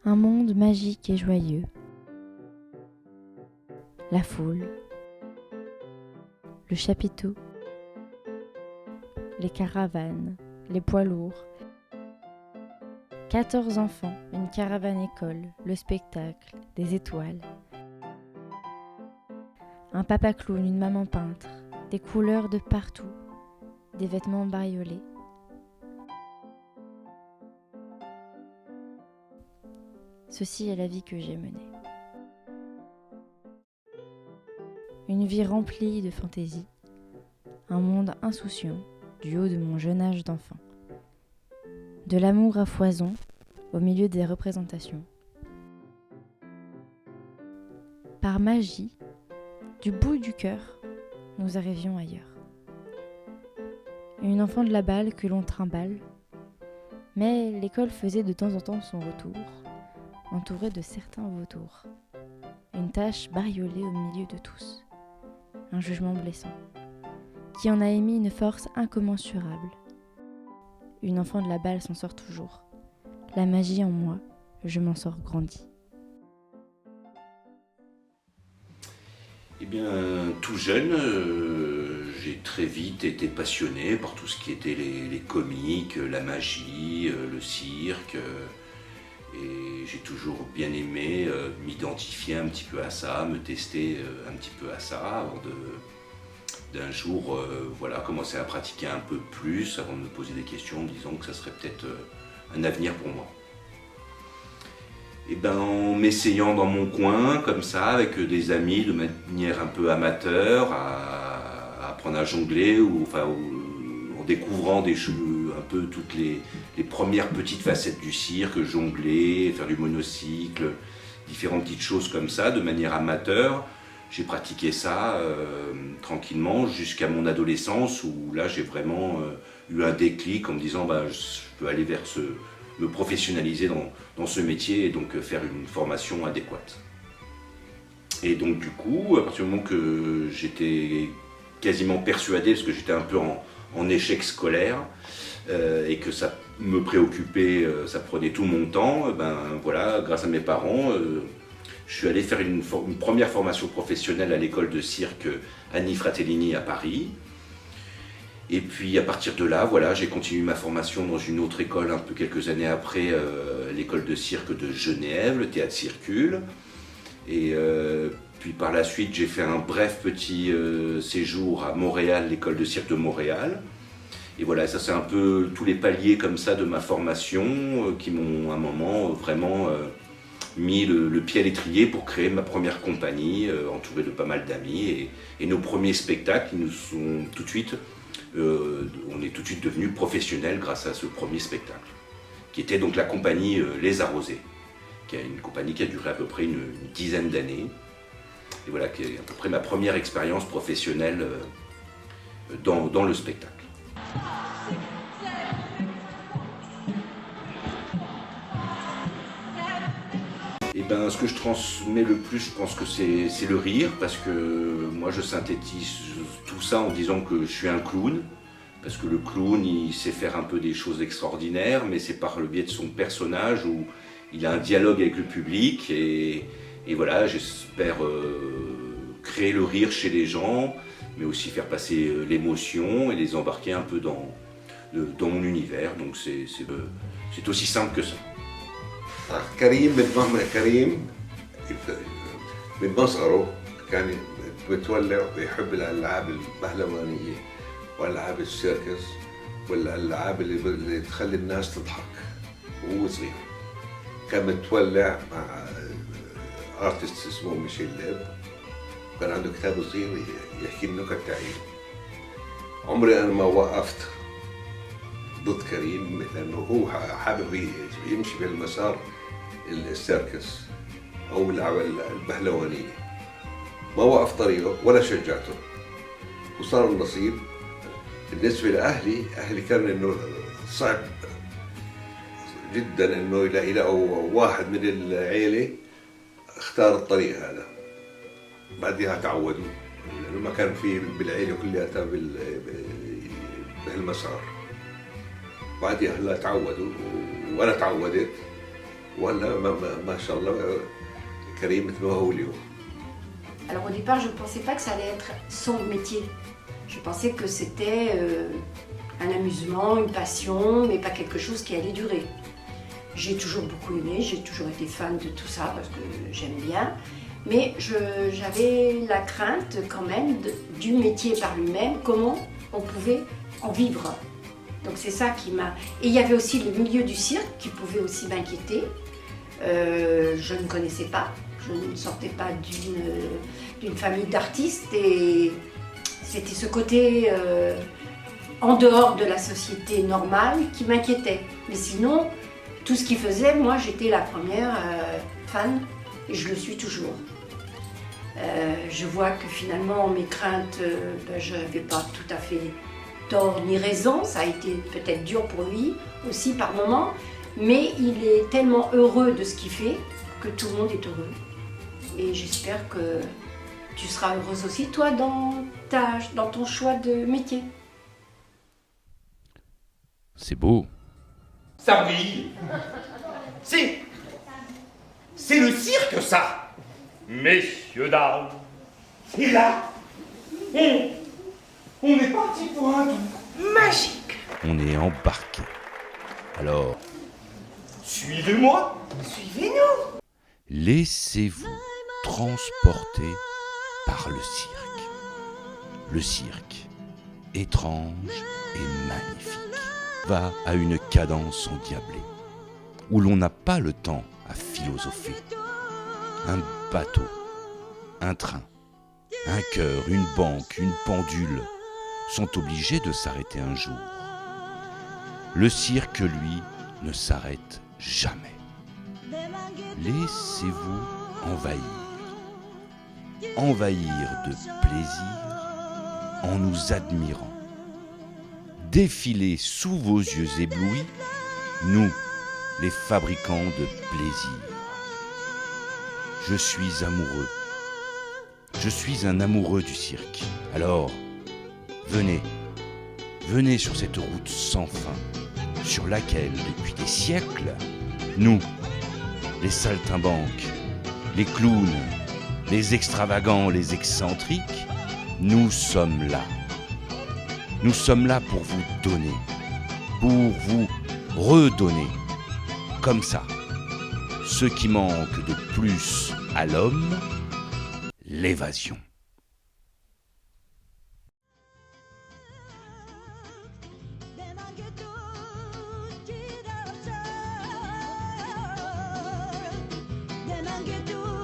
Un monde magique et joyeux. La foule, le chapiteau, les caravanes, les poids lourds. 14 enfants, une caravane école, le spectacle, des étoiles. Un papa clown, une maman peintre, des couleurs de partout, des vêtements bariolés. Ceci est la vie que j'ai menée. Une vie remplie de fantaisie, un monde insouciant du haut de mon jeune âge d'enfant. De l'amour à foison au milieu des représentations. Par magie, du bout du cœur, nous arrivions ailleurs. Une enfant de la balle que l'on trimballe, mais l'école faisait de temps en temps son retour, entourée de certains vautours. Une tâche bariolée au milieu de tous. Un jugement blessant, qui en a émis une force incommensurable. Une enfant de la balle s'en sort toujours. La magie en moi, je m'en sors grandi. Eh bien, tout jeune, j'ai très vite été passionné par tout ce qui était les comiques, la magie, le cirque. Et j'ai toujours bien aimé m'identifier un petit peu à ça, me tester un petit peu à ça, avant d'un jour commencer à pratiquer un peu plus, avant de me poser des questions, en me disant que ça serait peut-être un avenir pour moi. Et ben, en m'essayant dans mon coin, comme ça, avec des amis, de manière un peu amateur, à apprendre à jongler, en découvrant un peu toutes les premières petites facettes du cirque, jongler, faire du monocycle, différentes petites choses comme ça, de manière amateur. J'ai pratiqué ça tranquillement jusqu'à mon adolescence, où là j'ai vraiment eu un déclic en me disant je peux aller me professionnaliser dans ce métier et donc faire une formation adéquate. Et donc du coup, à partir du moment que j'étais quasiment persuadé, parce que j'étais un peu en échec scolaire, et que ça me préoccupait, ça prenait tout mon temps, grâce à mes parents, je suis allé faire une première formation professionnelle à l'école de cirque Annie Fratellini à Paris. Et puis à partir de là, j'ai continué ma formation dans une autre école un peu quelques années après, l'école de cirque de Genève, le théâtre Circule. Et puis par la suite, j'ai fait un bref petit séjour à Montréal, l'école de cirque de Montréal. Et voilà, ça c'est un peu tous les paliers comme ça de ma formation qui m'ont à un moment vraiment mis le pied à l'étrier pour créer ma première compagnie, entourée de pas mal d'amis. Et nos premiers spectacles, ils nous sont tout de suite... on est tout de suite devenu professionnel grâce à ce premier spectacle, qui était donc la compagnie Les Arrosés, qui est une compagnie qui a duré à peu près une dizaine d'années. Et voilà, qui est à peu près ma première expérience professionnelle dans le spectacle. Et ben, ce que je transmets le plus, je pense que c'est le rire, parce que moi je synthétise tout ça en disant que je suis un clown, parce que le clown il sait faire un peu des choses extraordinaires, mais c'est par le biais de son personnage où il a un dialogue avec le public, et voilà, j'espère créer le rire chez les gens, mais aussi faire passer l'émotion et les embarquer un peu dans mon univers, donc c'est aussi simple que ça. كريم من مهما كريم من مصغره كان متولع ويحب الالعاب البهلوانيه والعاب السيركس والالعاب اللي تخلي الناس تضحك وهو صغير. كان متولع مع ارتست اسمه ميشيل ليب، وكان عنده كتاب صغير يحكي النكت تاعي. عمري انا ما وقفت ضد كريم لانه هو حابب يمشي بالمسار السيركس او اللعبه البهلوانيه. ما وقف طريقه ولا شجعته، وصار النصيب بالنسبه لاهلي. اهلي كان انه صعب جدا انه يلاقوا واحد من العيله اختار الطريق هذا. بعدها تعودوا لانه ما كان في بالعيله كلها بهالمسار. بعدها هلا تعودوا وانا تعودت، ولا ما شاء الله كريم مثل ما هو اليوم. Alors au départ, je ne pensais pas que ça allait être son métier. Je pensais que c'était un amusement, une passion, mais pas quelque chose qui allait durer. J'ai toujours beaucoup aimé, j'ai toujours été fan de tout ça parce que j'aime bien. Mais j'avais la crainte quand même du métier par lui-même, comment on pouvait en vivre. Donc c'est ça qui m'a... Et il y avait aussi le milieu du cirque qui pouvait aussi m'inquiéter. Je ne connaissais pas, je ne sortais pas d'une famille d'artistes et c'était ce côté en dehors de la société normale qui m'inquiétait. Mais sinon, tout ce qu'il faisait, moi j'étais la première fan et je le suis toujours. Je vois que finalement mes craintes, je n'avais pas tout à fait tort ni raison, ça a été peut-être dur pour lui aussi par moments, mais il est tellement heureux de ce qu'il fait que tout le monde est heureux. Et j'espère que tu seras heureuse aussi, toi, dans ton choix de métier. C'est beau. Ça brille. C'est le cirque, ça. Messieurs, dames. Et là, on est parti pour un tour magique. On est embarqué. Alors, Suivez-moi. Suivez-nous. laissez-vous transporter par le cirque. Le cirque, étrange et magnifique, va à une cadence endiablée, où l'on n'a pas le temps à philosopher. Un bateau, un train, un cœur, une banque, une pendule sont obligés de s'arrêter un jour. Le cirque, lui, ne s'arrête jamais. Laissez-vous envahir de plaisir en nous admirant. Défiler sous vos yeux éblouis, nous, les fabricants de plaisir. Je suis amoureux. Je suis un amoureux du cirque. Alors, venez sur cette route sans fin, sur laquelle, depuis des siècles, nous, les saltimbanques, les clowns, les extravagants, les excentriques, nous sommes là. Nous sommes là pour vous donner, pour vous redonner, comme ça, ce qui manque de plus à l'homme, l'évasion. Demang gitu